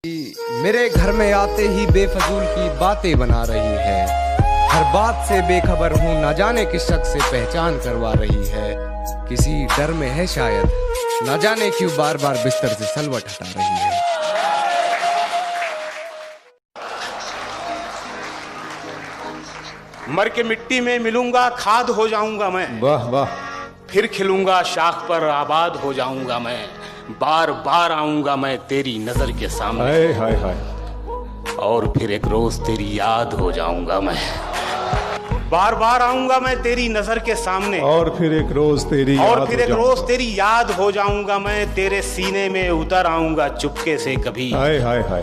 मेरे घर में आते ही बेफजूल की बातें बना रही है। हर बात से बेखबर हूँ, न जाने किस शख्स से पहचान करवा रही है। किसी डर में है शायद, न जाने क्यों बार बार बिस्तर से सलवट हटा रही है। मर के मिट्टी में मिलूंगा, खाद हो जाऊंगा मैं। वाह वाह। फिर खिलूंगा, शाख पर आबाद हो जाऊंगा मैं। बार बार आऊंगा मैं तेरी नजर के सामने। हाय हाय हाय। और फिर एक रोज तेरी याद हो जाऊंगा मैं। बार बार आऊंगा मैं तेरी नजर के सामने। और फिर एक रोज तेरी याद हो जाऊंगा मैं। तेरे सीने में उतर आऊंगा चुपके से कभी। हाय हाय हाय।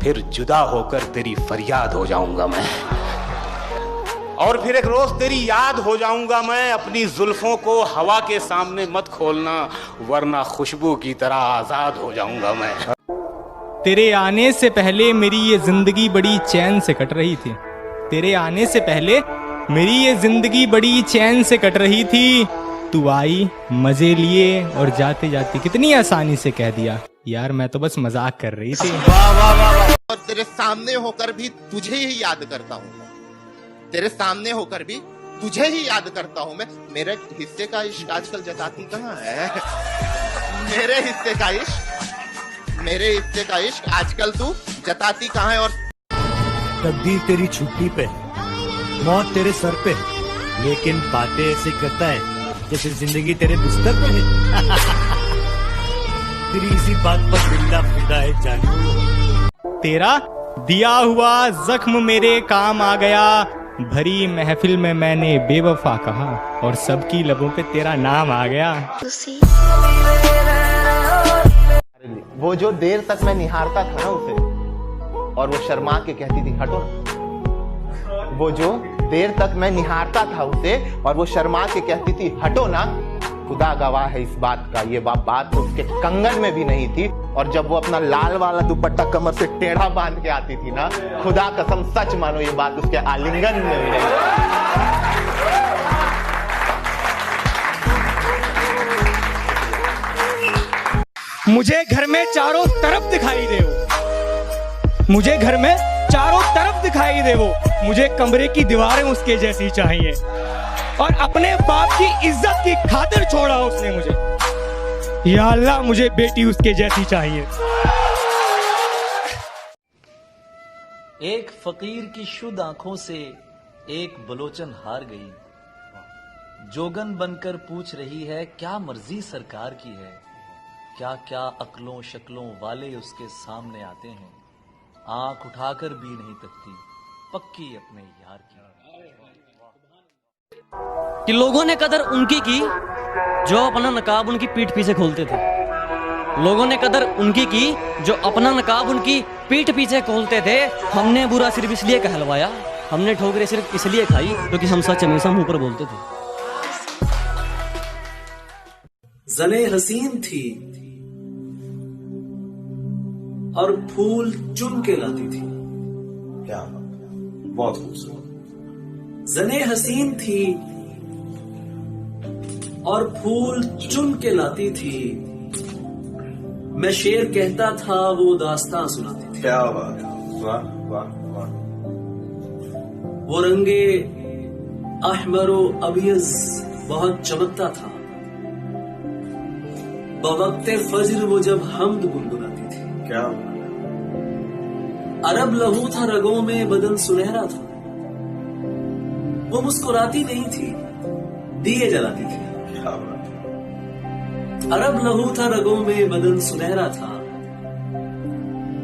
फिर जुदा होकर तेरी फरियाद हो जाऊंगा मैं। और फिर एक रोज तेरी याद हो जाऊंगा मैं। अपनी जुल्फों को हवा के सामने मत खोलना, वरना खुशबू की तरह आजाद हो जाऊंगा मैं। तेरे आने से पहले मेरी ये जिंदगी बड़ी चैन से कट रही थी। तेरे आने से पहले मेरी ये जिंदगी बड़ी चैन से कट रही थी। तू आई, मजे लिए और जाते जाते कितनी आसानी से कह दिया यार मैं तो बस मजाक कर रही थी। वाह वाह वाह वाह। और तेरे सामने होकर भी तुझे ही याद करता हूँ मैं। तेरे सामने होकर भी तुझे ही याद करता हूँ मैं। मेरे हिस्से का इश्क आजकल जताती कहाँ है? मेरे हिस्से का इश्क आजकल तू जताती कहाँ है? और तकदीर तेरी छुट्टी पे, मौत तेरे सर पे, लेकिन बातें ऐसे करता है जैसे जिंदगी तेरे बिस्तर पे है। तेरी इसी बात पर बिल्ला फिदा है जानू। तेरा दिया हुआ जख्म मेरे काम आ गया। भरी महफिल में मैंने बेवफा कहा और सबकी लबों पे तेरा नाम आ गया। वो जो देर तक मैं निहारता था ना उसे, और वो शर्मा के कहती थी हटो ना। वो जो देर तक मैं निहारता था उसे और वो शर्मा के कहती थी हटो ना। खुदा गवाह है इस बात का, ये बात तो उसके कंगन में भी नहीं थी। और जब वो अपना लाल वाला दुपट्टा कमर से टेढ़ा बांध के आती थी ना, खुदा कसम सच मानो ये बात उसके आलिंगन में भी नहीं। मुझे घर में चारों तरफ दिखाई दे वो। मुझे घर में चारों तरफ दिखाई दे वो। मुझे कमरे की दीवारें उसके जैसी चाहिए। और अपने बाप की इज्जत की खातिर छोड़ा उसने मुझे। या अल्लाह मुझे बेटी उसके जैसी चाहिए। एक फकीर की शुद्ध आंखों से एक बलोचन हार गई। जोगन बनकर पूछ रही है क्या मर्जी सरकार की है। क्या क्या अक्लों शक्लों वाले उसके सामने आते हैं। आंख उठाकर भी नहीं तकती, पक्की अपने यार की। कि लोगों ने कदर उनकी की जो अपना नकाब उनकी पीठ पीछे खोलते थे। लोगों ने कदर उनकी की जो अपना नकाब उनकी पीठ पीछे खोलते थे। हमने बुरा सिर्फ इसलिए कहलवाया, हमने ठोकरें सिर्फ इसलिए खाई क्योंकि हम सच हमेशा मुंह पर बोलते थे। ज़ने हसीन थी और फूल चुन के लाती थी। क्या बहुत खूबसूरत। ज़ने हसीन थी और फूल चुन के लाती थी। मैं शेर कहता था वो दास्तां सुनाती थी। क्या बात, वाह वाह वाह। वो रंगे अहमरो अबियज बहुत चमकता था। बवक्ते फज्र वो जब हमद गुनगुनाती थी। क्या अरब लहू था रगों में, बदन सुनहरा था। वो मुस्कुराती नहीं थी, दिए जलाती थी। अरब लहू था रगों में, बदन सुनहरा था।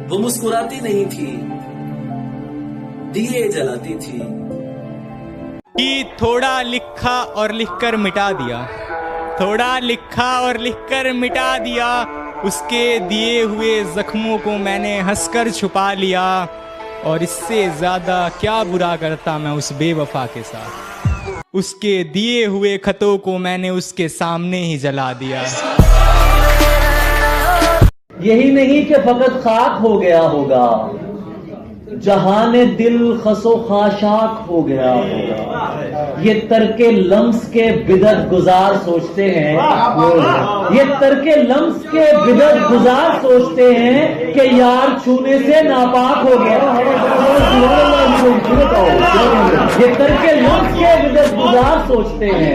वो मुस्कुराती नहीं थी, दिए जलाती थी। कि थोड़ा लिखा और लिखकर मिटा दिया। थोड़ा लिखा और लिखकर मिटा दिया। उसके दिए हुए जख्मों को मैंने हंसकर छुपा लिया। और इससे ज्यादा क्या बुरा करता मैं उस बेवफा के साथ। उसके दिए हुए खतों को मैंने उसके सामने ही जला दिया। यही नहीं कि फकत खाक हो गया होगा, जहाने दिल खसो खाशाक हो गया होगा। ये तरके लम्स के बिदत गुजार सोचते हैं, ये तरके लम्स के बिदत गुजार सोचते हैं कि यार छूने से नापाक हो गया। ये तरके लम्स के बिदत गुजार सोचते हैं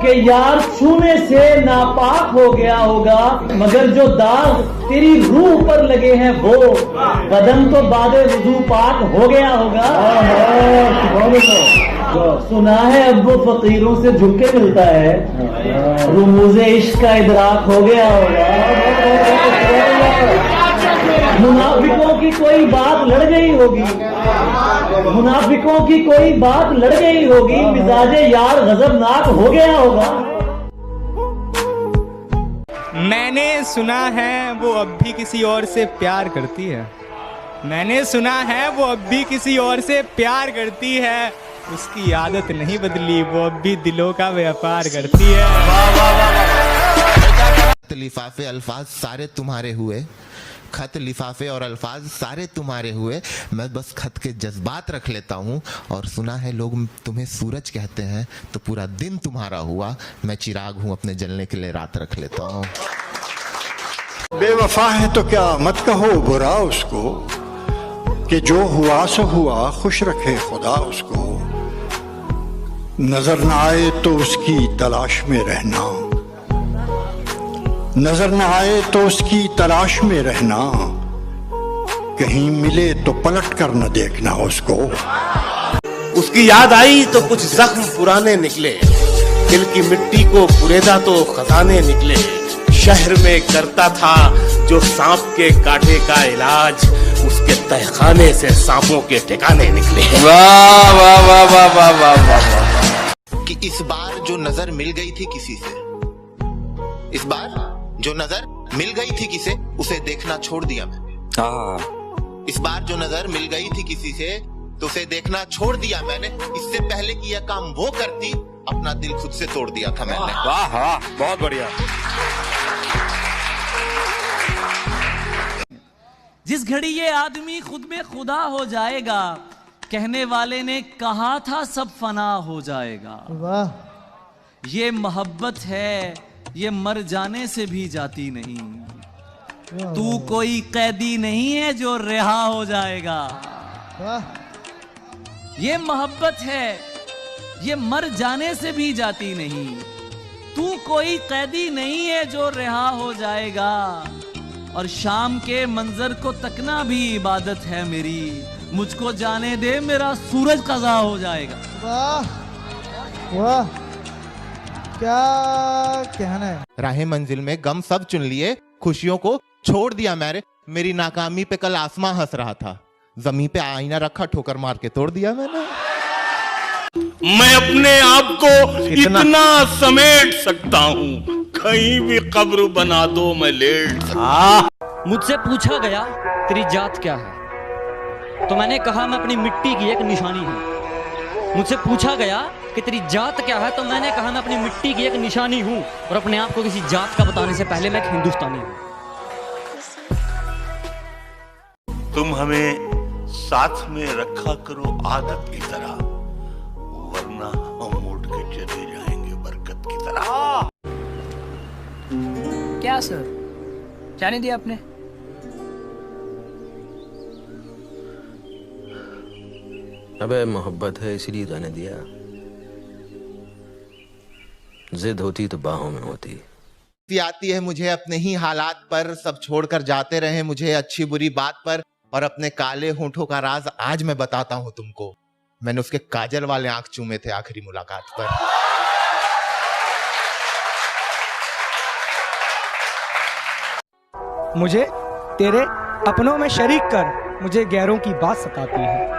कि यार छूने से नापाक हो गया होगा, मगर जो दाग तेरी रूह पर लगे हैं वो बदन तो बादे वुजू पाक हो गया होगा। सुना है अब वो फकीरों से झुक के मिलता है, रुमूज़े इश्क का इदराक हो गया होगा। मुनाफिकों की कोई बात लड़ गई होगी, मुनाफिकों की कोई बात लड़ गई होगी, मिजाजे यार गजबनाक हो गया होगा। मैंने सुना है वो अब भी किसी और से प्यार करती है, मैंने सुना है वो अब भी किसी और से प्यार करती है, उसकी आदत नहीं बदली, वो अब भी दिलों का व्यापार करती है। लिफाफे अल्फाज सारे तुम्हारे हुए, खत लिफाफे और अल्फाज सारे तुम्हारे हुए, मैं बस खत के जज्बात रख लेता हूँ। और सुना है लोग तुम्हें सूरज कहते हैं, तो पूरा दिन तुम्हारा हुआ, मैं चिराग हूँ अपने जलने के लिए रात रख लेता हूँ। बेवफा है तो क्या मत कहो बुरा उसको, कि जो हुआ सो हुआ, खुश रखे खुदा उसको। नजर न आए तो उसकी तलाश में रहना, नजर न आए तो उसकी तलाश में रहना, कहीं मिले तो पलट कर न देखना उसको। उसकी याद आई तो कुछ जख्म पुराने निकले, दिल की मिट्टी को कुरेदा तो खजाने निकले। शहर में करता था जो सांप के कांटे का इलाज, उसके तहखाने से सांपों के ठिकाने निकले। वाह वाह वाह वाह वाह वाह वाह। कि इस बार जो नजर मिल गई थी किसी से, इस बार जो नजर मिल गई थी किसे, उसे देखना छोड़ दिया मैंने। इस बार जो नजर मिल गई थी किसी से, तो उसे देखना छोड़ दिया मैंने। इससे पहले कि यह काम वो करती, अपना दिल खुद से तोड़ दिया था मैंने। वाह वाह, बहुत बढ़िया। जिस घड़ी ये आदमी खुद में खुदा हो जाएगा, कहने वाले ने कहा था सब फना हो जाएगा। वाह। ये मोहब्बत है, ये मर जाने से भी जाती नहीं। तू कोई कैदी नहीं है जो रिहा हो जाएगा। ये मोहब्बत है, ये मर जाने से भी जाती नहीं। तू कोई कैदी नहीं है जो रिहा हो जाएगा। और शाम के मंजर को तकना भी इबादत है मेरी, मुझको जाने दे मेरा सूरज कज़ा हो जाएगा। वाह वाह, क्या कहना है। राहे मंजिल में गम सब चुन लिए, खुशियों को छोड़ दिया मैंने। मेरी नाकामी पे कल आसमां हंस रहा था, जमीन पे आईना रखा, ठोकर मार के तोड़ दिया मैंने। मैं अपने आप को इतना समेट सकता हूँ, कहीं भी कब्र बना दो मैं लेट सकता। मुझसे पूछा गया तेरी जात क्या है, तो मैंने कहा मैं अपनी मिट्टी की एक निशानी हूँ। मुझसे पूछा गया कि तेरी जात क्या है, तो मैंने कहा मैं अपनी मिट्टी की एक निशानी हूँ। और अपने आप को किसी जात का बताने से पहले मैं एक हिंदुस्तानी हूँ। तुम हमें साथ में रखा करो आदत की तरह, वरना हम उठ के चले जाएंगे बरकत की तरह। क्या सर, जाने दिया आपने? अबे मोहब्बत है इसलिए जाने दिया, जिद होती तो बाहों में होती। आती है मुझे अपने ही हालात पर, सब छोड़कर जाते रहे मुझे अच्छी बुरी बात पर। और अपने काले होठों का राज आज मैं बताता हूँ तुमको, मैंने उसके काजल वाले आंख चूमे थे आखिरी मुलाकात पर। मुझे तेरे अपनों में शरीक कर, मुझे गैरों की बात सताती है।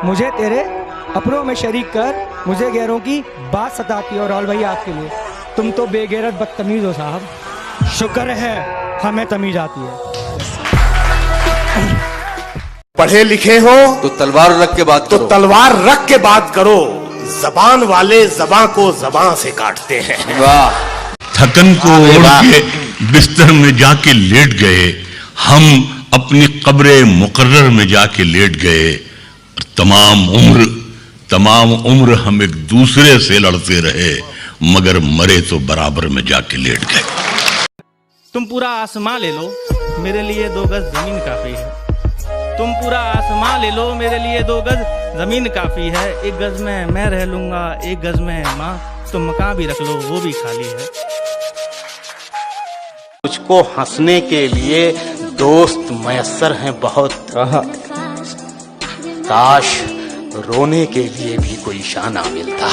मुझे तेरे अपनों में शरीक कर, मुझे गैरों की बात सताती है। और ऑल भाई आपके लिए, तुम तो बेगैरत बदतमीज हो साहब, शुक्र है हमें तमीज आती है। पढ़े लिखे हो तो तलवार रख के बात करो, तो तलवार रख के बात करो। जबान वाले जबान को जबान से काटते हैं। थकन को ओढ़ के बिस्तर में जाके लेट गए हम, अपनी कब्र मुकर्रर में जाके लेट गए और तमाम उम्र हम एक दूसरे से लड़ते रहे, मगर मरे तो बराबर में जाके लेट गए। तुम पूरा आसमां ले लो, मेरे लिए 2 गज जमीन काफी है। तुम पूरा आसमां ले लो, मेरे लिए 2 गज जमीन काफी है। 1 गज में मैं रह लूंगा, 1 गज में माँ। तुम मकान भी रख लो, वो भी खाली है। मुझको हंसने के लिए दोस्त मयस्सर हैं बहुत, काश रोने के लिए भी कोई शाना मिलता।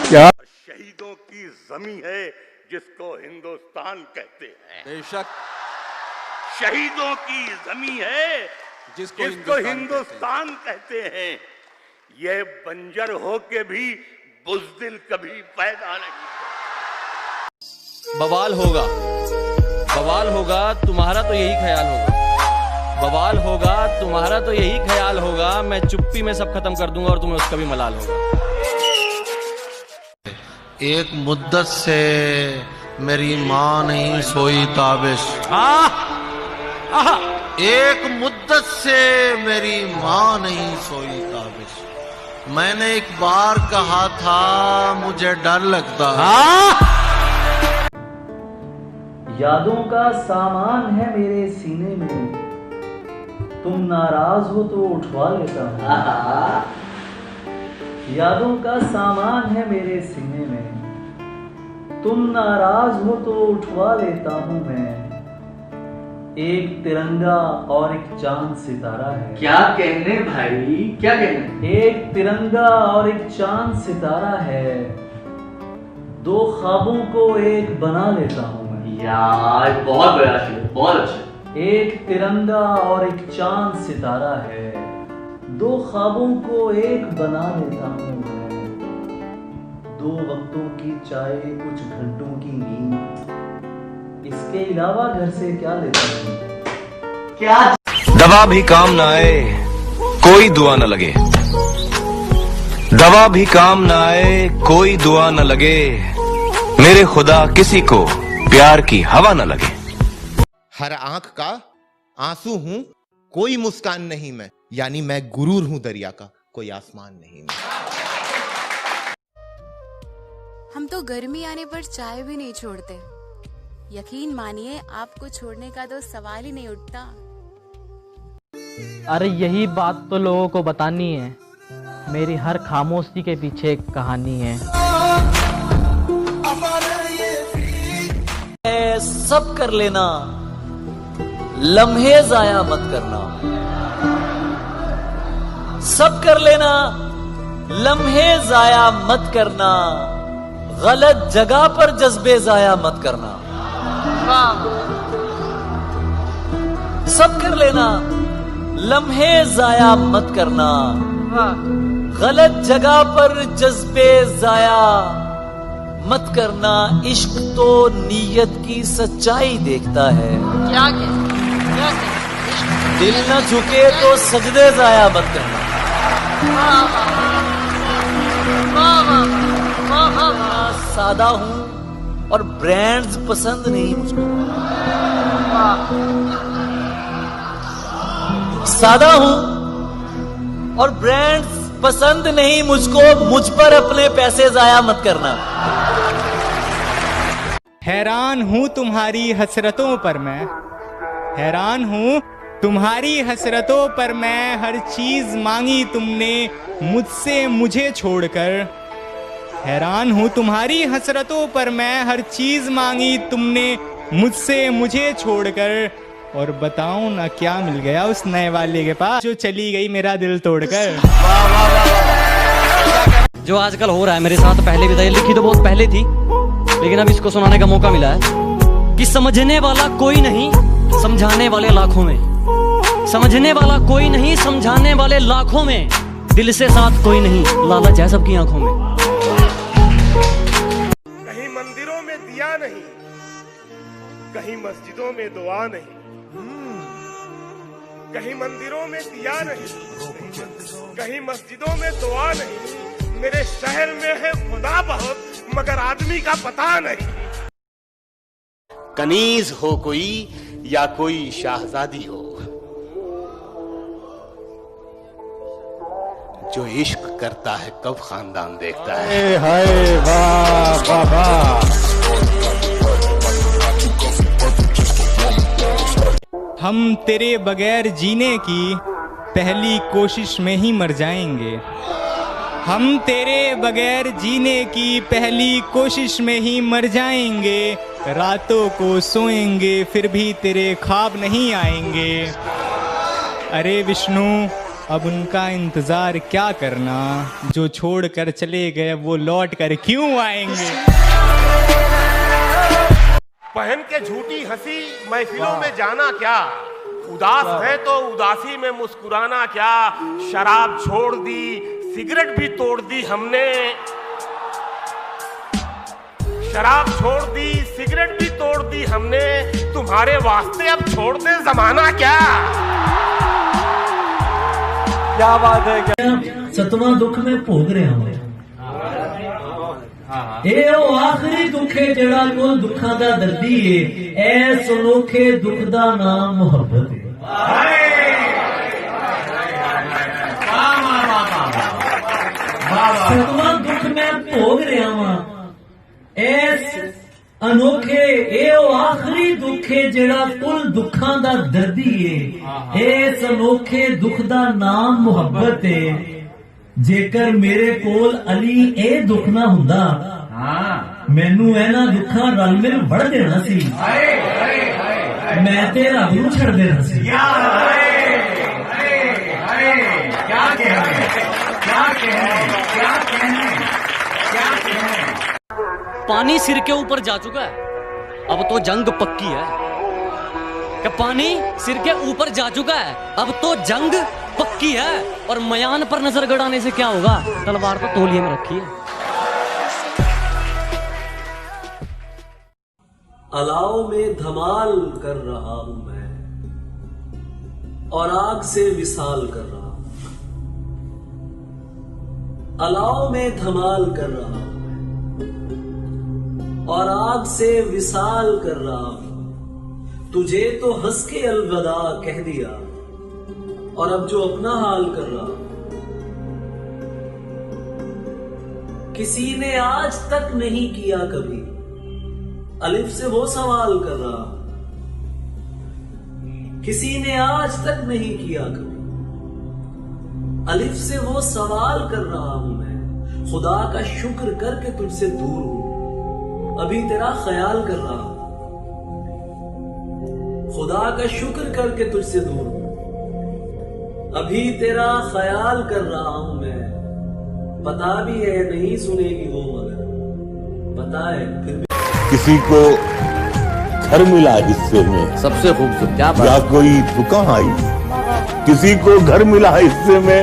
क्या शहीदों की जमीन है जिसको हिंदुस्तान कहते हैं। बेशक शहीदों की जमीन है जिसको हिंदुस्तान कहते हैं। यह बंजर हो के भी बुज़दिल कभी पैदा नहीं। बवाल होगा तुम्हारा तो यही ख्याल होगा। बवाल होगा तुम्हारा तो यही ख्याल होगा। मैं चुप्पी में सब खत्म कर दूंगा और तुम्हें उसका भी मलाल होगा। एक मुद्दत से मेरी माँ नहीं सोई ताबिश। एक मुद्दत से मेरी माँ नहीं सोई ताबिश। मैंने एक बार कहा था मुझे डर लगता है। यादों का सामान है मेरे सीने में, तुम नाराज हो तो उठवा लेता हूँ। यादों का सामान है मेरे सीने में, तुम नाराज हो तो उठवा लेता हूँ मैं। एक तिरंगा और एक चांद सितारा है। क्या कहने भाई, क्या कहने? एक तिरंगा और एक चांद सितारा है, 2 ख्वाबों को एक बना लेता हूँ मैं। यार बहुत बड़ा शेर, बहुत अच्छा। एक तिरंगा और एक चांद सितारा है, 2 ख्वाबों को एक बना लेता हूँ मैं। 2 वक्तों की चाय, कुछ घंटों की नींद, इसके अलावा घर से क्या लेता हूँ? क्या दवा भी काम ना आए कोई दुआ न लगे। दवा भी काम ना आए कोई दुआ न लगे। मेरे खुदा किसी को प्यार की हवा न लगे। हर आंख का आंसू हूं, कोई मुस्कान नहीं मैं। यानी मैं गुरूर हूं दरिया का, कोई आसमान नहीं मैं। हम तो गर्मी आने पर चाय भी नहीं छोड़ते। यकीन मानिए आपको छोड़ने का तो सवाल ही नहीं उठता। अरे यही बात तो लोगों को बतानी है। मेरी हर खामोशी के पीछे एक कहानी है। सब कर लेना, लम्हे जाया मत करना। सब कर लेना, लम्हे जाया मत करना। गलत जगह पर जज्बे जाया मत करना। सब कर लेना, लम्हे जाया मत करना। गलत जगह पर जज्बे जाया मत करना। इश्क तो नीयत की सच्चाई देखता है। क्या दिल न झुके तो सजदे जाया मत करना। सादा हूं और ब्रांड्स पसंद नहीं मुझको। सादा हूं और ब्रांड्स पसंद नहीं मुझको। मुझ पर अपने पैसे जाया मत करना। हैरान हूँ तुम्हारी हसरतों पर मैं, हैरान हूँ तुम्हारी हसरतों पर मैं। हर चीज मांगी तुमने मुझसे मुझे छोड़कर। हैरान हूँ तुम्हारी हसरतों पर मैं, हर चीज मांगी तुमने मुझसे मुझे छोड़कर। और बताऊं ना क्या मिल गया उस नए वाले के पास जो चली गई मेरा दिल तोड़कर। जो आजकल हो रहा है मेरे साथ, पहले भी था, ये लिखी तो बहुत पहले थी, लेकिन अब इसको सुनाने का मौका मिला है। कि समझने वाला कोई नहीं, समझाने वाले लाखों में। समझने वाला कोई नहीं, समझाने वाले लाखों में। दिल से साथ कोई नहीं, लालच है सबकी आंखों में। कहीं मंदिरों में दिया नहीं, कहीं मस्जिदों में दुआ नहीं। कहीं मंदिरों में दिया नहीं, कहीं मस्जिदों में दुआ नहीं। मेरे शहर में है खुदा बहुत, मगर आदमी का पता नहीं। कनीज हो कोई या कोई शाहजादी हो, जो इश्क करता है कब खानदान देखता है। हाय वाह वाह वाह। हम तेरे बगैर जीने की पहली कोशिश में ही मर जाएंगे। हम तेरे बगैर जीने की पहली कोशिश में ही मर जाएंगे। रातों को सोएंगे फिर भी तेरे ख्वाब नहीं आएंगे। अरे विष्णु, अब उनका इंतजार क्या करना, जो छोड़ कर चले गए वो लौट कर क्यों आएंगे। पहन के झूठी हंसी महफिलों में जाना क्या, उदास है तो उदासी में मुस्कुराना क्या। शराब छोड़ दी, सिगरेट भी तोड़ दी हमने, शराब छोड़ दी, सिगरेट भी तोड़ दी हमने। तुम्हारे वास्ते अब छोड़ दे जमाना क्या। क्या बात है, क्या सतवां दुख में भोग रहा हूं। ਇਹ ਉਹ ਆਖਰੀ ਦੁੱਖ ਹੈ ਜਿਹੜਾ ਕੋਲ ਦੁੱਖਾਂ ਦਾ ਦਰਦੀ ਏ। ਐਸ ਅਨੋਖੇ ਦੁੱਖ ਦਾ ਨਾਮ ਮੁਹੱਬਤ ਹੈ। ਸਤਵਾਂ ਦੁੱਖ ਮੈਂ ਭੋਗ ਰਿਹਾ ਵਾਂ। ਐਸ ਅਨੋਖੇ ਇਹ ਉਹ ਆਖਰੀ ਦੁੱਖ ਹੈ ਜਿਹੜਾ ਕੁੱਲ ਦੁੱਖਾਂ ਦਾ ਦਰਦੀ ਏ। ਇਸ ਅਨੋਖੇ ਦੁੱਖ ਦਾ ਨਾਮ ਮੁਹੱਬਤ ਹੈ। ਜੇਕਰ ਮੇਰੇ ਕੋਲ ਅਲੀ ਇਹ ਦੁੱਖ ਨਾ ਹੁੰਦਾ, ਮੈਨੂੰ ਇਹਨਾਂ ਦੁੱਖਾਂ ਰਲ ਮਿਲ ਵੜ ਦੇਣਾ ਸੀ। ਮੈਂ ਤੇ ਰੱਬ ਨੂੰ ਛੱਡ ਦੇਣਾ ਸੀ। पानी सिर के ऊपर जा चुका है, अब तो जंग पक्की है। कि पानी सिर के ऊपर जा चुका है, अब तो जंग पक्की है। और मयान पर नजर गड़ाने से क्या होगा, तलवार तो तौलिए में रखी है। अलाव में धमाल कर रहा हूं मैं, और आग से विसाल कर रहा हूं। अलाव में धमाल कर रहा हूं मैं, और आग से विसाल कर रहा हूं। तुझे तो हंस के अलविदा कह दिया, और अब जो अपना हाल कर रहा हूं। किसी ने आज तक नहीं किया कभी, अलिफ से वो सवाल कर रहा। किसी ने आज तक नहीं किया कभी, अलिफ से वो सवाल कर रहा हूं मैं। खुदा का शुक्र करके तुझसे दूर हूं, अभी तेरा ख्याल कर रहा हूं। खुदा का शुक्र करके तुझसे दूर हूं, अभी तेरा ख्याल कर रहा हूं मैं। पता भी है नहीं सुनेगी वो, मगर पता है फिर भी। किसी को घर मिला हिस्से में, सबसे खूबसूरत क्या या कोई दुकान आई। किसी को घर मिला हिस्से में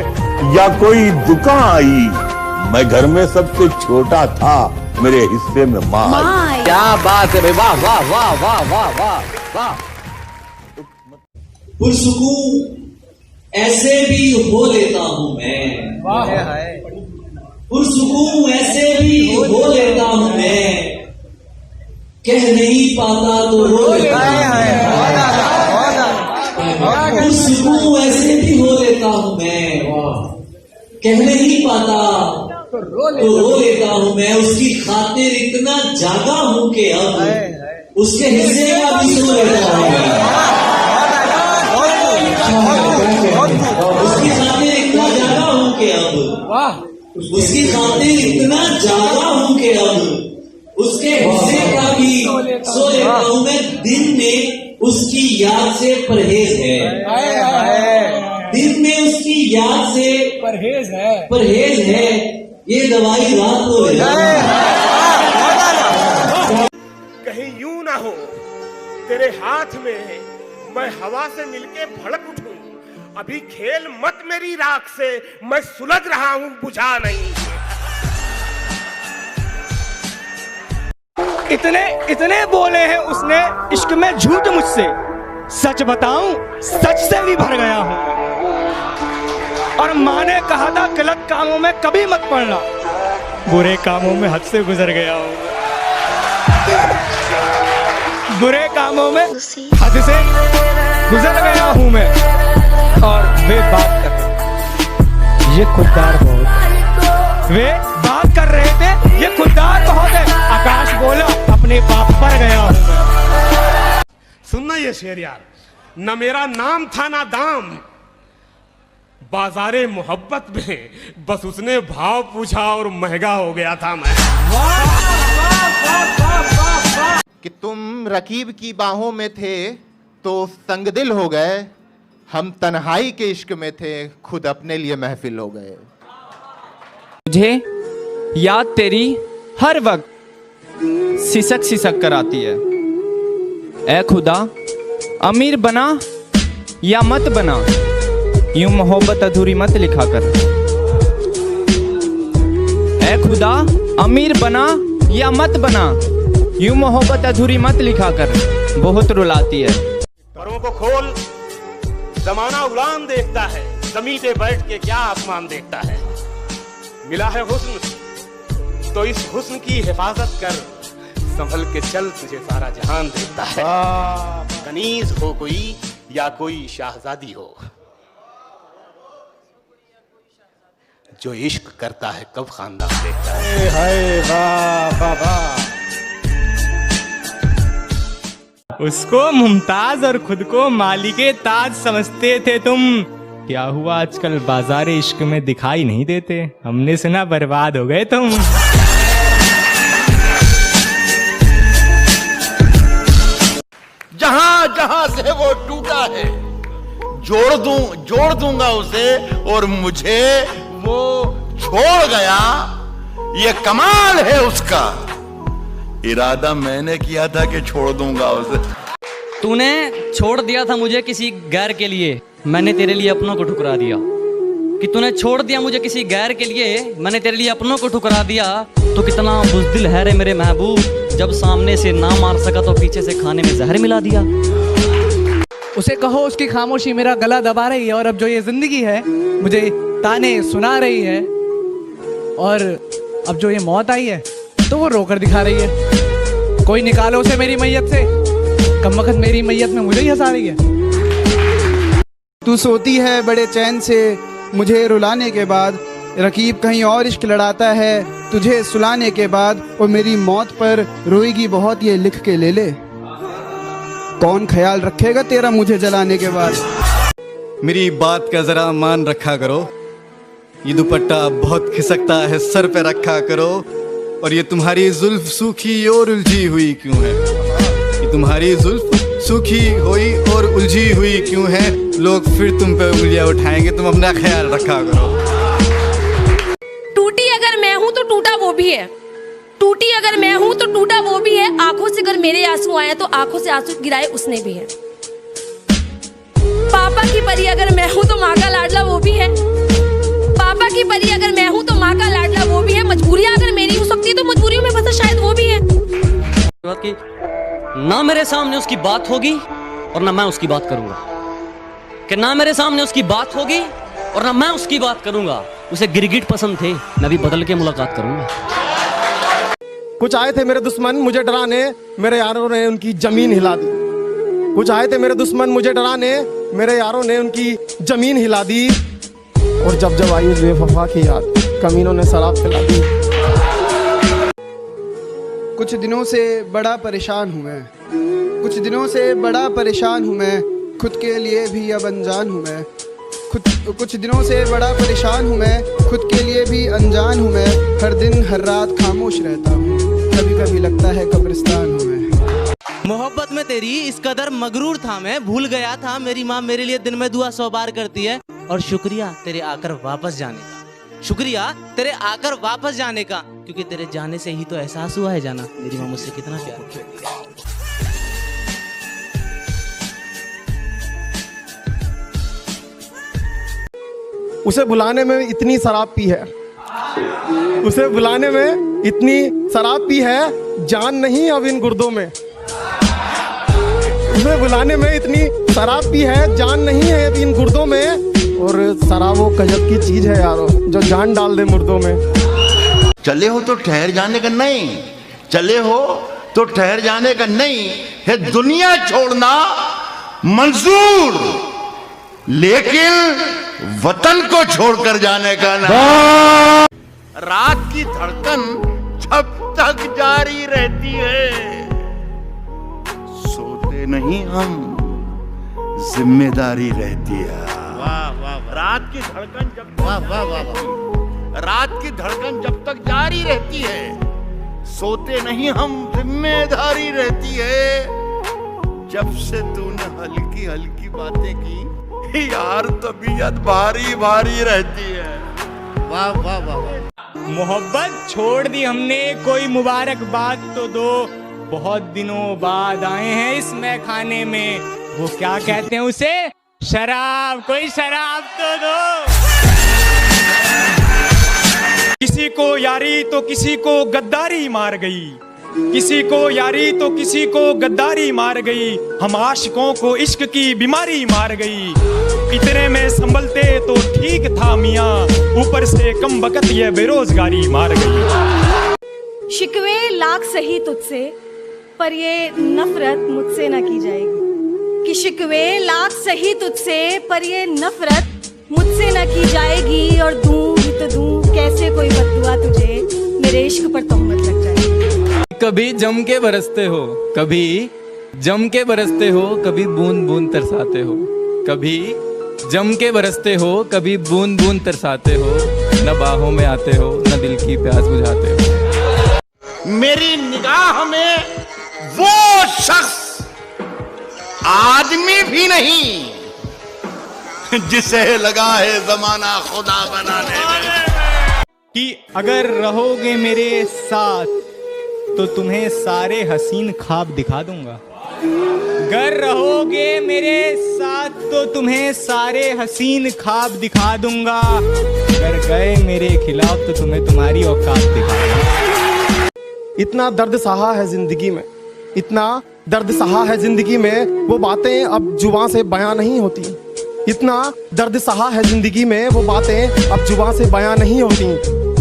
या कोई दुकान आई। मैं घर में सबसे छोटा था, मेरे हिस्से में माँ आई। क्या बात है भाई, वाह वाह वाह वाह वाह वाह वाह। पुरसुकून ऐसे भी हो लेता हूं मैं, पुरसुकून ऐसे भी हो लेता हूं मैं। कह नहीं पाता तो रो लेता हूं। पुरसुकून ऐसे भी हो लेता हूं मैं, कह नहीं पाता तो रो लेता हूं मैं। उसकी खातिर इतना जागा हूं कि अब उसके हिस्से का भी सो लेता हूं मैं। उसकी खातिर इतना जागा हूं कि अब, उसकी खातिर इतना जागा हूं कि अब उसके हिस्से का भी सो लेता हूं मैं। दिन में उसकी याद से परहेज है, दिन में उसकी याद से परहेज है। ये दवाई रात को ले। कहीं यूं ना हो तेरे हाथ में मैं हवा से मिलके भड़क उठूं। अभी खेल मत मेरी राख से, मैं सुलझ रहा हूं बुझा नहीं। इतने बोले हैं उसने इश्क में झूठ मुझसे। सच बताऊं, सच से भी भर गया हूं। और माँ ने कहा था गलत कामों में कभी मत पड़ना, बुरे कामों में हद से गुजर गया हूं। बुरे कामों में हद से गुजर गया हूँ मैं। और वे बात कर ये खुददार बहुत है। वे बात कर रहे थे ये खुददार बहुत है। आकाश बोला अपने बाप पर गया हूँ मैं। सुनना ये शेर यार, न मेरा नाम था ना दाम, बाजारे मोहब्बत में बस उसने भाव पूछा और महंगा हो गया था मैं। कि तुम रकीब की बाहों में थे तो संगदिल हो गए, हम तन्हाई के इश्क में थे खुद अपने लिए महफिल हो गए। मुझे याद तेरी हर वक्त सिसक सिसक कर आती है। ऐ खुदा अमीर बना या मत बना, यूं मोहब्बत अधूरी मत लिखा कर। ऐ खुदा अमीर बना या मत बना, यूं मोहब्बत अधूरी मत लिखा कर, बहुत रुलाती है। परों को खोल, जमाना उड़ान देखता है, जमीन पे बैठ के क्या आसमान देखता है। मिला है हुस्न तो इस हुस्न की हिफाजत कर, संभल के चल तुझे सारा जहान देखता है। कनीज हो कोई या कोई शाहजादी हो, जो इश्क करता है कब खानदान देखता है। हाय वाह वाह वाह। उसको मुमताज और खुद को मालिके ताज समझते थे तुम। क्या हुआ आजकल बाजार इश्क में दिखाई नहीं देते, हमने सुना बर्बाद हो गए तुम। जहां जहां से वो टूटा है जोड़ दूंगा उसे, और मुझे वो छोड़ गया, ये कमाल है उसका। इरादा मैंने किया था कि छोड़ दूंगा उसे। तूने छोड़ दिया था मुझे किसी गैर के लिए, मैंने तेरे लिए अपनों को ठुकरा दिया। कि तूने छोड़ दिया मुझे किसी गैर के लिए, मैंने तेरे लिए अपनों को ठुकरा दिया। तो कितना बुज़दिल है रे मेरे महबूब, जब सामने से ना मार सका तो पीछे से खाने में जहर मिला दिया। उसे कहो उसकी खामोशी मेरा गला दबा रही है, और अब जो ये जिंदगी है मुझे ताने सुना रही है, और अब जो ये मौत आई है तो वो रोकर दिखा रही है। कोई निकालो उसे मेरी मैयत से, कमबख्त मेरी मैयत में मुझे ही हंसा रही है। तू सोती है बड़े चैन से मुझे रुलाने के बाद, रकीब कहीं और इश्क लड़ाता है तुझे सुलाने के बाद, और मेरी मौत पर रोएगी बहुत ये लिख के ले ले, कौन ख्याल रखेगा तेरा मुझे जलाने के बाद। मेरी बात का जरा मान रखा करो, ये दुपट्टा बहुत खिसकता है सर पे रखा करो, और ये तुम्हारी जुल्फ सूखी और उलझी हुई क्यों है, ये तुम्हारी जुल्फ सूखी हुई और उलझी हुई क्यों है, लोग फिर तुम पे उंगलियां उठाएंगे, तुम अपना ख्याल रखा करो। टूटी अगर मैं हूँ तो टूटा वो भी है, टूटी अगर मैं हूँ तो टूटा वो भी है, आंखों से अगर मेरे आंसू आए तो आंखों से आंसू गिराए उसने भी है। पापा की परी अगर मैं हूँ तो माँ का लाडला वो भी है, पापा की परी अगर मैं हूँ तो माँ का लाडला वो भी है। मजबूरियाँ अगर मेरी हो सकती है तो मजबूरियों में फंसा शायद वो भी है। कि ना मेरे सामने उसकी बात होगी और ना मैं उसकी बात करूंगा, कि ना मेरे सामने उसकी बात होगी और ना मैं उसकी बात करूंगा। उसे गिरगिट पसंद थे, मैं भी बदल के मुलाकात करूंगा। कुछ आए थे मेरे दुश्मन मुझे डराने, मेरे यारों ने उनकी जमीन हिला दी। कुछ आए थे मेरे दुश्मन मुझे डराने, मेरे यारों ने उनकी जमीन हिला दी। और जब जब आई उस बेवफा की याद, कमीनों ने शराब पिला दी। कुछ दिनों से बड़ा परेशान हूँ मैं, कुछ दिनों से बड़ा परेशान हूँ मैं, खुद के लिए भी अब अनजान हूँ मैं। कुछ दिनों से बड़ा परेशान हूँ मैं, खुद के लिए भी अनजान हूँ मैं। हर दिन हर रात खामोश रहता हूँ, कभी कभी लगता है कब्रिस्तान हूँ मैं। मोहब्बत में तेरी इस कदर मगरूर था मैं, भूल गया था मेरी माँ मेरे लिए दिन में दुआ 100 बार करती है। और शुक्रिया तेरे आकर वापस जाने का, शुक्रिया तेरे आकर वापस जाने का, क्योंकि तेरे जाने से ही तो एहसास हुआ है जाना मेरी माँ मुझसे कितना प्यार करती है। उसे बुलाने में इतनी शराब पी है, उसे बुलाने में इतनी शराब पी है, जान नहीं अब इन गुर्दों में। उसे बुलाने में इतनी शराब पी है, जान नहीं है अब इन गुर्दों में। और शराब वो गजब की चीज है यारो, जो जान डाल दे मुर्दों में। चले हो तो ठहर जाने का नहीं, चले हो तो ठहर जाने का नहीं है, दुनिया छोड़ना मंजूर, लेकिन वतन को छोड़कर जाने का नहीं। रात की धड़कन जब तक जारी रहती है, सोते नहीं हम, जिम्मेदारी रहती है। रात की धड़कन जब तक जारी रहती है, सोते नहीं हम, जिम्मेदारी रहती है। जब से तूने हल्की हल्की बातें की यार, तबीयत भारी भारी रहती है। वाह वाह वाह वाह। मोहब्बत छोड़ दी हमने, कोई मुबारकबाद तो दो। बहुत दिनों बाद आए हैं इस मैखाने में, वो क्या कहते हैं उसे, शराब, कोई शराब तो दो। किसी को यारी तो किसी को गद्दारी मार गई, किसी को यारी तो किसी को गद्दारी मार गई, हम आशिकों को इश्क की बीमारी मार गई। इतने में संभलते तो ठीक था मियाँ, ऊपर से कम बकत ये बेरोजगारी मार गई। शिकवे लाख सही तुझसे, पर ये नफरत मुझसे न की जाएगी। कि शिकवे लाख सही तुझसे, पर ये नफरत मुझसे न की जाएगी। और दूं भी तो दूं कैसे कोई बद्दुआ तुझे, मेरे इश्क पर तोहमत लग जाएगी। कभी जम के बरसते हो, कभी जम के बरसते हो, कभी बूंद बूंद तरसाते हो। कभी जम के बरसते हो, कभी बूंद बूंद तरसाते हो। न बाहों में आते हो, न दिल की प्यास बुझाते हो। मेरी निगाह में वो शख्स आदमी भी नहीं जिसे लगा है जमाना खुदा बनाने में। कि अगर रहोगे मेरे साथ तो तुम्हें सारे हसीन ख्वाब दिखा दूंगा। अगर रहोगे मेरे साथ तो तुम्हें सारे हसीन ख्वाब दिखा दूंगा। अगर गए मेरे खिलाफ तो तुम्हें तुम्हारी औकात दिखा दूंगा। इतना दर्द सहा है जिंदगी में, इतना दर्द सहा है जिंदगी में, वो बातें अब जुबान से बयां नहीं होती। इतना दर्द सहा है जिंदगी में, वो बातें अब जुबान से बयां नहीं होती।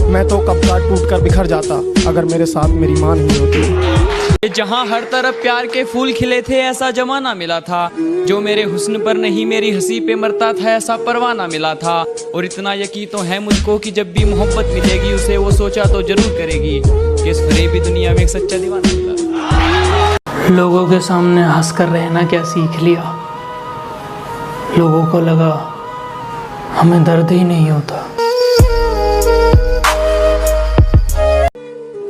मैं तो कब का टूट कर बिखर जाता अगर मेरे साथ मेरी माँ नहीं होती। जहाँ हर तरफ प्यार के फूल खिले थे, ऐसा जमाना मिला था। जो मेरे हुस्न पर नहीं मेरी हंसी पे मरता था, ऐसा परवाना मिला था। और इतना यकीन तो है मुझको कि जब भी मोहब्बत मिलेगी उसे वो सोचा तो जरूर करेगी कि इस फरेबी दुनिया में एक सच्चा दीवाना मिला। लोगों के सामने हंसकर रहना क्या सीख लिया। लोगों को लगा हमें दर्द ही नहीं होता।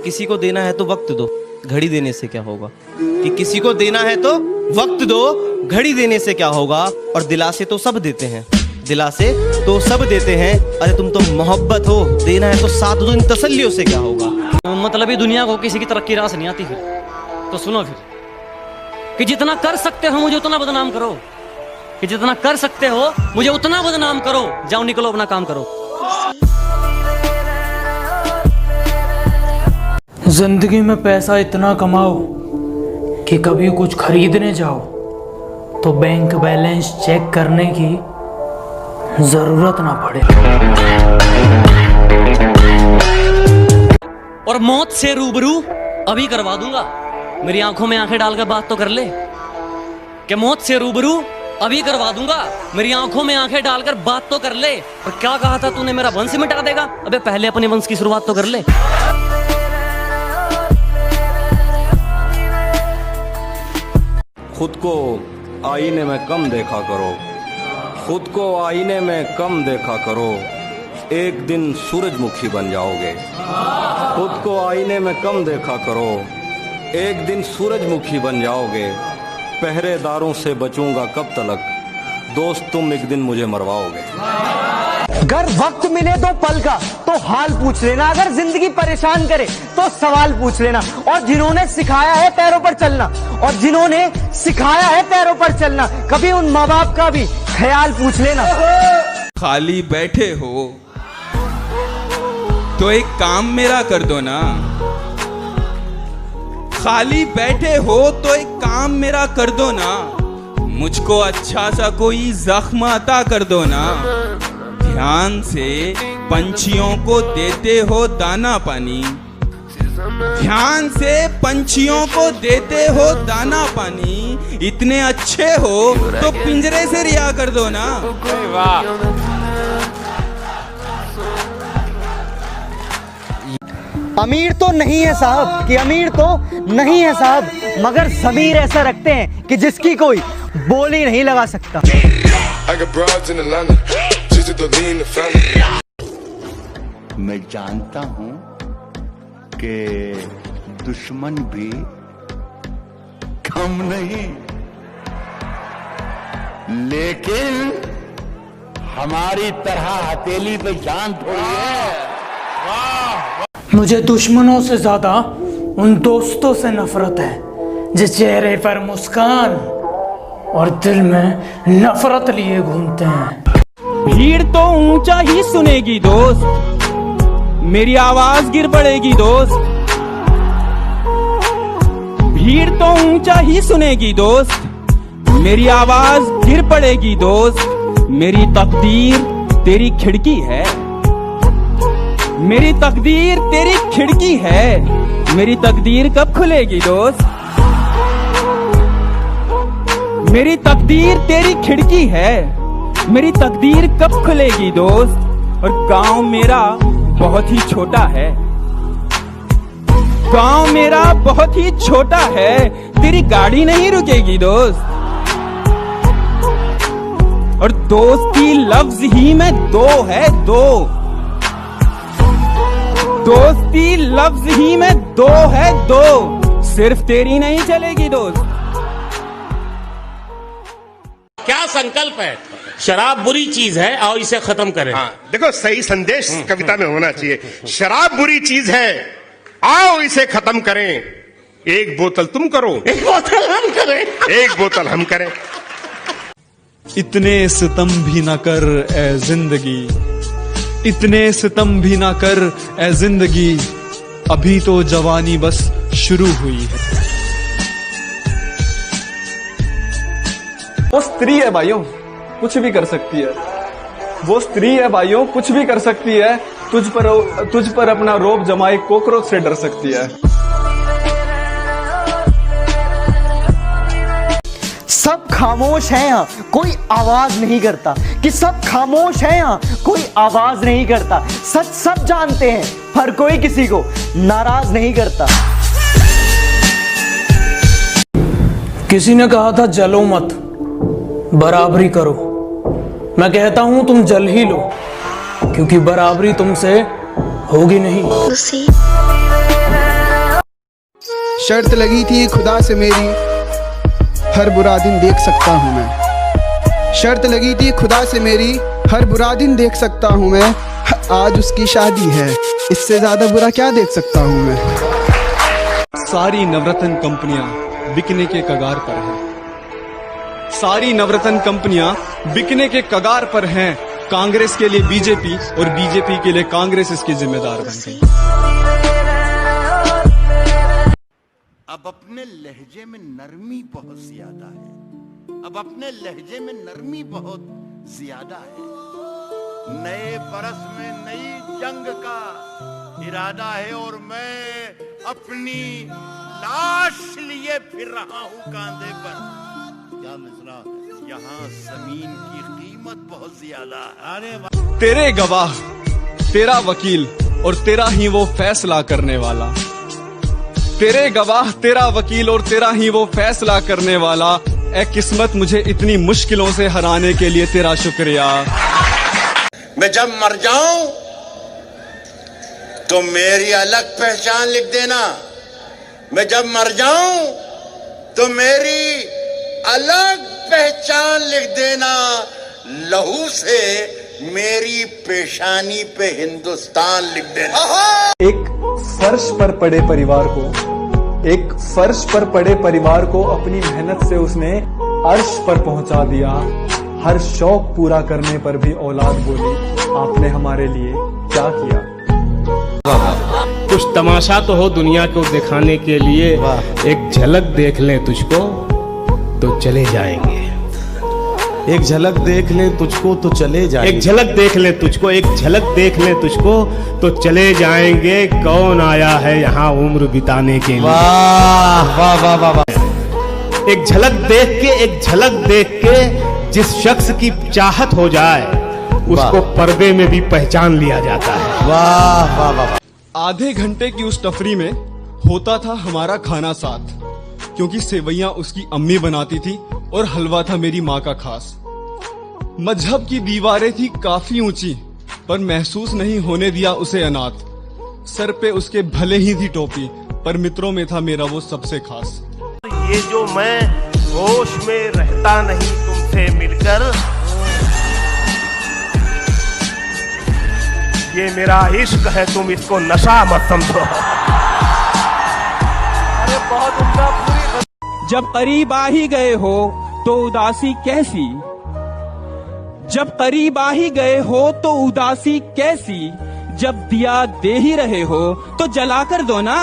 किसी को देना है तो वक्त दो, घड़ी देने से क्या होगा। कि किसी को देना है तो वक्त दो, घड़ी देने से क्या होगा। और दिलासे तो सब देते हैं, दिलासे तो सब देते हैं। अरे तुम तो मोहब्बत हो, देना है तो साथ दो, इन तसल्लियों से क्या होगा। मतलब ही दुनिया को किसी की तरक्की रास नहीं आती। फिर तो सुनो फिर, कि जितना कर सकते हो मुझे उतना बदनाम करो, कि जितना कर सकते हो मुझे उतना बदनाम करो। जाओ निकलो, अपना काम करो। जिंदगी में पैसा इतना कमाओ कि कभी कुछ खरीदने जाओ तो बैंक बैलेंस चेक करने की जरूरत ना पड़े। और मौत से रूबरू अभी करवा दूंगा। मेरी आंखों में आंखें डालकर बात तो कर ले। कि मौत से रूबरू अभी करवा दूंगा, मेरी आंखों में आंखें डालकर बात तो कर ले। और क्या कहा था तूने, मेरा वंश मिटा देगा? अबे पहले अपने वंश की शुरुआत तो कर ले। खुद को आईने में कम देखा करो, खुद को आईने में कम देखा करो, एक दिन सूरजमुखी बन जाओगे। खुद को आईने में कम देखा करो, एक दिन सूरजमुखी बन जाओगे। पहरेदारों से बचूंगा कब तलक, दोस्त तुम एक दिन मुझे मरवाओगे। अगर वक्त मिले तो पल का तो हाल पूछ लेना, अगर जिंदगी परेशान करे तो सवाल पूछ लेना। और जिन्होंने सिखाया है पैरों पर चलना, और जिन्होंने सिखाया है पैरों पर चलना, कभी उन माँ बाप का भी ख्याल पूछ लेना। खाली बैठे हो तो एक काम मेरा कर दो ना। खाली बैठे हो तो एक काम मेरा कर दो ना। मुझको अच्छा सा कोई जख्म अता कर दो ना। ध्यान से पंछियों को देते हो दाना पानी, ध्यान से पंछियों को देते हो दाना पानी, इतने अच्छे हो तो पिंजरे से रिहा कर दो ना। वाह। अमीर तो नहीं है साहब, कि अमीर तो नहीं है साहब, मगर ज़मीर ऐसा रखते हैं कि जिसकी कोई बोली नहीं लगा सकता। मैं जानता हूं कि दुश्मन भी कम नहीं, लेकिन हमारी तरह हथेली पे जान थोड़ी है। मुझे दुश्मनों से ज्यादा उन दोस्तों से नफरत है जिस चेहरे पर मुस्कान और दिल में नफरत लिए घूमते हैं। भीड़ तो ऊंचा ही सुनेगी दोस्त, मेरी आवाज गिर पड़ेगी दोस्त। भीड़ तो ऊंचा ही सुनेगी दोस्त, मेरी आवाज गिर पड़ेगी दोस्त। मेरी तकदीर तेरी खिड़की है, मेरी तकदीर तेरी खिड़की है। मेरी तकदीर कब खुलेगी दोस्त? मेरी तकदीर तेरी खिड़की है, मेरी तकदीर कब खुलेगी दोस्त? और गांव मेरा बहुत ही छोटा है, गांव मेरा बहुत ही छोटा है, तेरी गाड़ी नहीं रुकेगी दोस्त। और दोस्ती लफ्ज ही में दो है, दो। दोस्ती लफ्ज ही में दो है, दो। सिर्फ तेरी नहीं चलेगी दोस्त। क्या संकल्प है? शराब बुरी चीज है, आओ इसे खत्म करें। हाँ, देखो सही संदेश कविता में होना चाहिए। शराब बुरी चीज है, आओ इसे खत्म करें। एक बोतल तुम करो, एक बोतल हम करें, एक बोतल हम करें। इतने सितम भी न कर ए जिंदगी, इतने सितम भी ना कर ए जिंदगी, अभी तो जवानी बस शुरू हुई है। वो स्त्री है भाइयों, कुछ भी कर सकती है। वो स्त्री है भाइयों, कुछ भी कर सकती है। तुझ पर अपना रोब जमाए कॉकरोच से डर सकती है। सब खामोश हैं यहाँ, कोई आवाज नहीं करता। कि सब खामोश हैं यहाँ, कोई आवाज नहीं करता। सच सब जानते हैं, पर कोई किसी को नाराज नहीं करता। किसी ने कहा था जलो मत, बराबरी करो। मैं कहता हूं तुम जल ही लो, क्योंकि बराबरी तुमसे होगी नहीं। शर्त लगी थी खुदा से मेरी, हर बुरा दिन देख सकता हूँ मैं। शर्त लगी थी खुदा से मेरी, हर बुरा दिन देख सकता हूँ मैं। आज उसकी शादी है, इससे ज्यादा बुरा क्या देख सकता हूँ मैं। सारी नवरत्न कंपनियां बिकने के कगार पर हैं। सारी नवरत्न कंपनियां बिकने के कगार पर हैं। कांग्रेस के लिए बीजेपी और बीजेपी के लिए कांग्रेस इसकी जिम्मेदार बन गई। अब अपने लहजे में नरमी बहुत ज्यादा है, अब अपने लहजे में नरमी बहुत ज्यादा है। नए बरस में नई जंग का इरादा है और मैं अपनी लाश लिए फिर रहा हूं कांधे पर। क्या मिसरा, यहाँ जमीन की कीमत बहुत ज्यादा है। अरे तेरे गवाह, तेरा वकील और तेरा ही वो फैसला करने वाला। तेरे गवाह, तेरा वकील और तेरा ही वो फैसला करने वाला। ए किस्मत, मुझे इतनी मुश्किलों से हराने के लिए तेरा शुक्रिया। मैं जब मर जाऊं तो मेरी अलग पहचान लिख देना। मैं जब मर जाऊं तो मेरी अलग पहचान लिख देना। लहू से मेरी पेशानी पे हिंदुस्तान लिख देना। एक फर्श पर पड़े परिवार को, एक फर्श पर पड़े परिवार को अपनी मेहनत से उसने अर्श पर पहुंचा दिया। हर शौक पूरा करने पर भी औलाद बोली, आपने हमारे लिए क्या किया। कुछ तमाशा तो हो दुनिया को दिखाने के लिए, एक झलक देख लें तुझको तो चले जाएंगे। एक झलक देख ले तुझको तो चले जाएंगे। एक झलक देख ले तुझको, एक झलक देख ले तुझको तो चले जाएंगे। कौन आया है यहाँ उम्र बिताने के लिए। वाह वाह वाह वाह वाह। एक झलक देख के जिस शख्स की चाहत हो जाए उसको पर्दे में भी पहचान लिया जाता है। वाह वाह वाह। आधे घंटे की उस टफरी में होता था हमारा खाना साथ, क्योंकि सेवैयां उसकी अम्मी बनाती थी और हलवा था मेरी माँ का खास। मजहब की दीवारें थी काफी ऊंची, पर महसूस नहीं होने दिया उसे अनाथ। सर पे उसके भले ही थी टोपी, पर मित्रों में था मेरा वो सबसे खास। ये जो मैं होश में रहता नहीं तुमसे मिलकर, ये मेरा इश्क है, तुम इसको नशा मत समझो। अरे बहुत उम्दा पूरी। जब करीब आ ही गए हो तो उदासी कैसी, जब करीब आ ही गए हो तो उदासी कैसी, जब दिया दे ही रहे हो तो जला कर दो ना।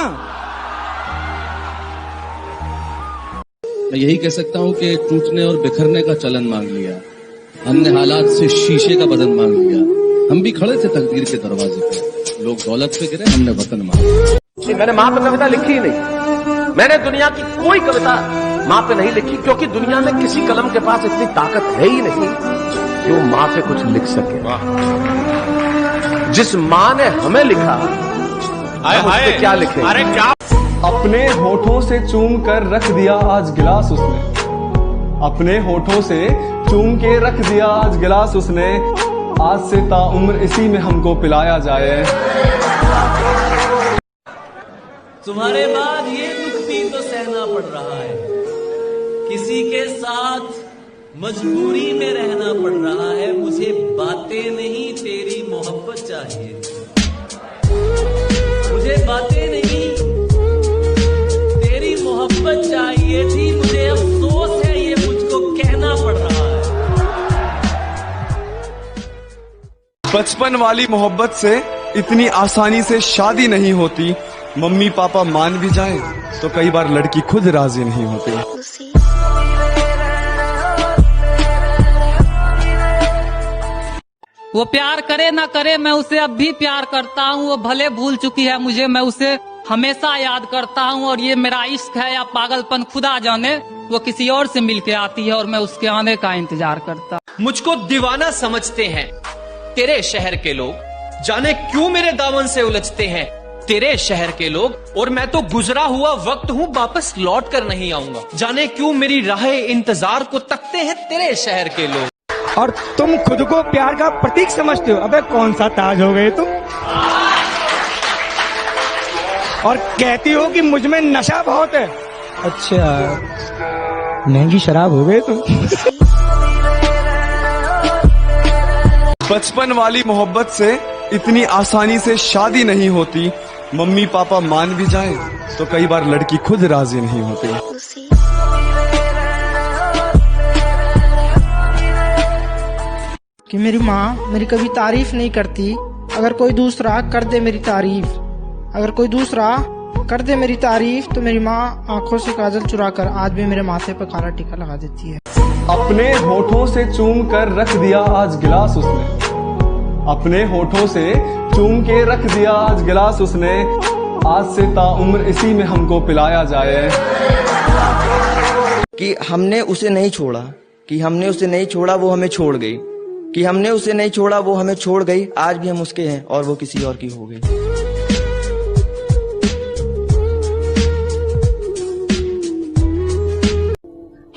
मैं यही कह सकता हूँ कि टूटने और बिखरने का चलन मांग लिया हमने, हालात से शीशे का बदन मांग लिया। हम भी खड़े थे तकदीर के दरवाजे पे, लोग दौलत पे गिरे, हमने वतन मांगा। मैंने माँ पे कविता लिखी ही नहीं, मैंने दुनिया की कोई कविता माँ पे नहीं लिखी, क्योंकि दुनिया में किसी कलम के पास इतनी ताकत है ही नहीं कि वो माँ पे कुछ लिख सके। जिस माँ ने हमें लिखा, हम उस पे क्या लिखें? अरे क्या अपने होठों से चूम कर रख दिया आज गिलास उसने, अपने होठों से चूम के रख दिया आज गिलास उसने। आज से ताउम्र इसी में हमको पिलाया जाए। तुम्हारे बाद ये दुख भी तो सहना पड़ रहा है, किसी के साथ मजबूरी में रहना पड़ रहा है। मुझे बातें नहीं तेरी मोहब्बत चाहिए, मुझे बातें नहीं तेरी मोहब्बत चाहिए थी। मुझे अफसोस है ये मुझको कहना पड़ रहा है। बचपन वाली मोहब्बत से इतनी आसानी से शादी नहीं होती। मम्मी पापा मान भी जाएं तो कई बार लड़की खुद राजी नहीं होती। वो प्यार करे ना करे, मैं उसे अब भी प्यार करता हूँ। वो भले भूल चुकी है मुझे, मैं उसे हमेशा याद करता हूँ। और ये मेरा इश्क है या पागलपन खुदा जाने, वो किसी और से मिलके आती है और मैं उसके आने का इंतजार करता। मुझको दीवाना समझते हैं तेरे शहर के लोग, जाने क्यों मेरे दामन से उलझते हैं तेरे शहर के लोग। और मैं तो गुजरा हुआ वक्त हूँ, वापस लौट कर नहीं आऊंगा। जाने क्यों मेरी राह इंतजार को तकते हैं तेरे शहर के लोग। और तुम खुद को प्यार का प्रतीक समझते हो? अबे कौन सा ताज हो गए तुम? और कहती हो कि मुझ में नशा बहुत है। अच्छा, महंगी शराब हो गए तुम। बचपन वाली मोहब्बत से इतनी आसानी से शादी नहीं होती। मम्मी पापा मान भी जाएं तो कई बार लड़की खुद राजी नहीं होती। कि मेरी माँ मेरी कभी तारीफ नहीं करती, अगर कोई दूसरा कर दे मेरी तारीफ, अगर कोई दूसरा कर दे मेरी तारीफ, तो मेरी माँ आंखों से काजल चुरा कर आज भी मेरे माथे पर काला टीका लगा देती है। अपने होठों से चूम कर रख दिया आज गिलास उसने, अपने होठों से चूम के रख दिया आज गिलास उसने। आज से ताउम्र इसी में हमको पिलाया जाए। कि हमने उसे नहीं छोड़ा, कि हमने उसे नहीं छोड़ा वो हमें छोड़ गई, कि हमने उसे नहीं छोड़ा वो हमें छोड़ गई। आज भी हम उसके हैं और वो किसी और की हो गई।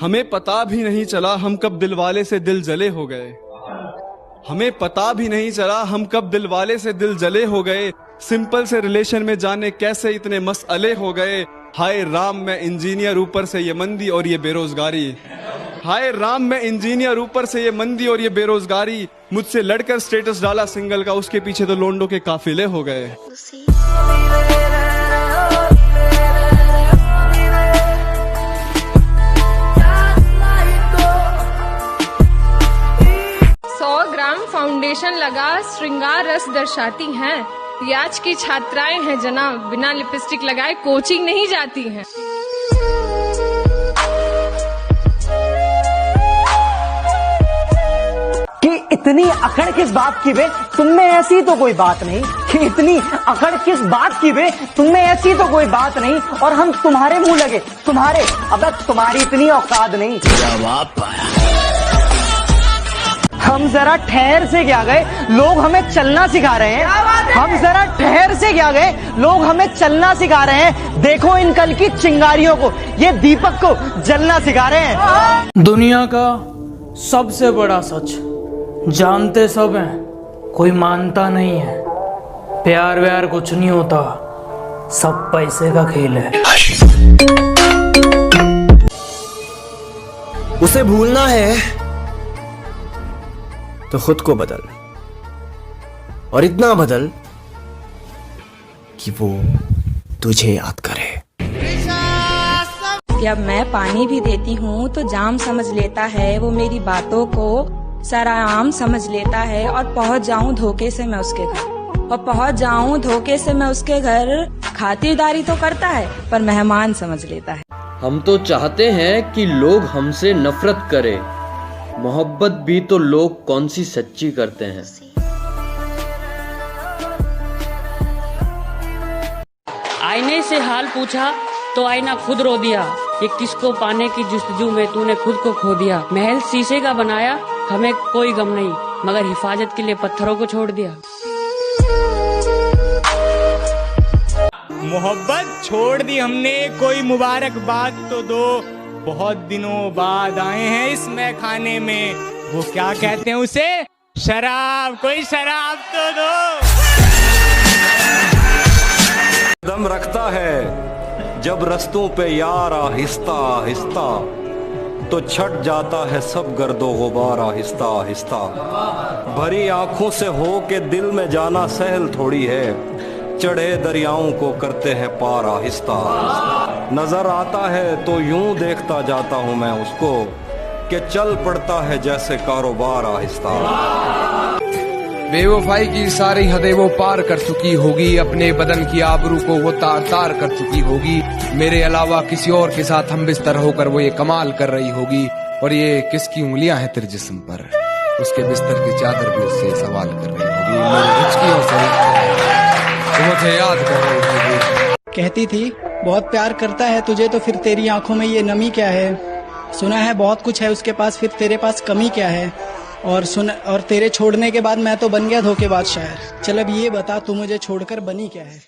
हमें पता भी नहीं चला हम कब दिलवाले से दिल जले हो गए। हमें पता भी नहीं चला हम कब दिलवाले से दिल जले हो गए। सिंपल से रिलेशन में जाने कैसे इतने मसले हो गए। हाय राम मैं इंजीनियर, ऊपर से ये मंदी और ये बेरोजगारी। हाय राम मैं इंजीनियर, ऊपर से ये मंदी और ये बेरोजगारी। मुझसे लड़कर स्टेटस डाला सिंगल का, उसके पीछे तो लोंडो के काफिले हो गए। फाउंडेशन लगा श्रृंगार रस दर्शाती हैं। रियाज की छात्राएं हैं जनाब, बिना लिपस्टिक लगाए कोचिंग नहीं जाती हैं। इतनी अकड़ किस बात की बे, तुम में ऐसी तो कोई बात नहीं कि इतनी अकड़ किस बात की बे, तुम में ऐसी तो कोई बात नहीं और हम तुम्हारे मुंह लगे, तुम्हारे, अब तुम्हारी इतनी औकात नहीं। जवाब पाया। हम जरा ठहर से क्या गए, लोग हमें चलना सिखा रहे हैं। हम जरा ठहर से क्या गए, लोग हमें चलना सिखा रहे हैं। देखो इन कल की चिंगारियों को, ये दीपक को जलना सिखा रहे हैं। दुनिया का सबसे बड़ा सच जानते सब हैं, कोई मानता नहीं है। प्यार व्यार कुछ नहीं होता, सब पैसे का खेल है। उसे भूलना है तो खुद को बदल, और इतना बदल कि वो तुझे याद करे। जब मैं पानी भी देती हूँ तो जाम समझ लेता है, वो मेरी बातों को सराआम समझ लेता है। और पहुँच जाऊँ धोखे से मैं उसके घर, और पहुँच जाऊँ धोखे से मैं उसके घर। खातिरदारी तो करता है पर मेहमान समझ लेता है। हम तो चाहते हैं कि लोग हमसे नफरत करें, मोहब्बत भी तो लोग कौन सी सच्ची करते हैं। आईने से हाल पूछा तो आईना खुद रो दिया, ये किसको पाने की जुस्तजू में तूने खुद को खो दिया। महल शीशे का बनाया, हमें कोई गम नहीं, मगर हिफाजत के लिए पत्थरों को छोड़ दिया। मोहब्बत छोड़ दी हमने, कोई मुबारकबाद तो दो। बहुत दिनों बाद आए हैं इस मैखाने में, वो क्या कहते हैं उसे, शराब, कोई शराब तो दो। दम रखता है जब रस्तों पे यार आहिस्ता आहिस्ता, तो छट जाता है सब गर्दो गुबार आहिस्ता आहिस्ता। भरी आंखों से हो के दिल में जाना सहल थोड़ी है, चढ़े दरियाओं को करते हैं पार आहिस्ता। नजर आता है तो यूं देखता जाता हूं मैं उसको, कि चल पड़ता है जैसे कारोबार आहिस्ता। बेवफाई की सारी हदें वो पार कर चुकी होगी, अपने बदन की आबरू को वो तार तार कर चुकी होगी। मेरे अलावा किसी और के साथ हम बिस्तर होकर वो ये कमाल कर रही होगी। और ये किसकी उंगलियां हैं तेरे जिस्म पर, उसके बिस्तर की चादर भी उससे सवाल कर रही होगी। मेरी हिचकियों से मुझे याद कर रही होगी। कहती थी बहुत प्यार करता है तुझे, तो फिर तेरी आंखों में ये नमी क्या है। सुना है बहुत कुछ है उसके पास, फिर तेरे पास कमी क्या है। और तेरे छोड़ने के बाद मैं तो बन गया धोखेबाज शायर। चल अब ये बता, तू मुझे छोड़कर बनी क्या है।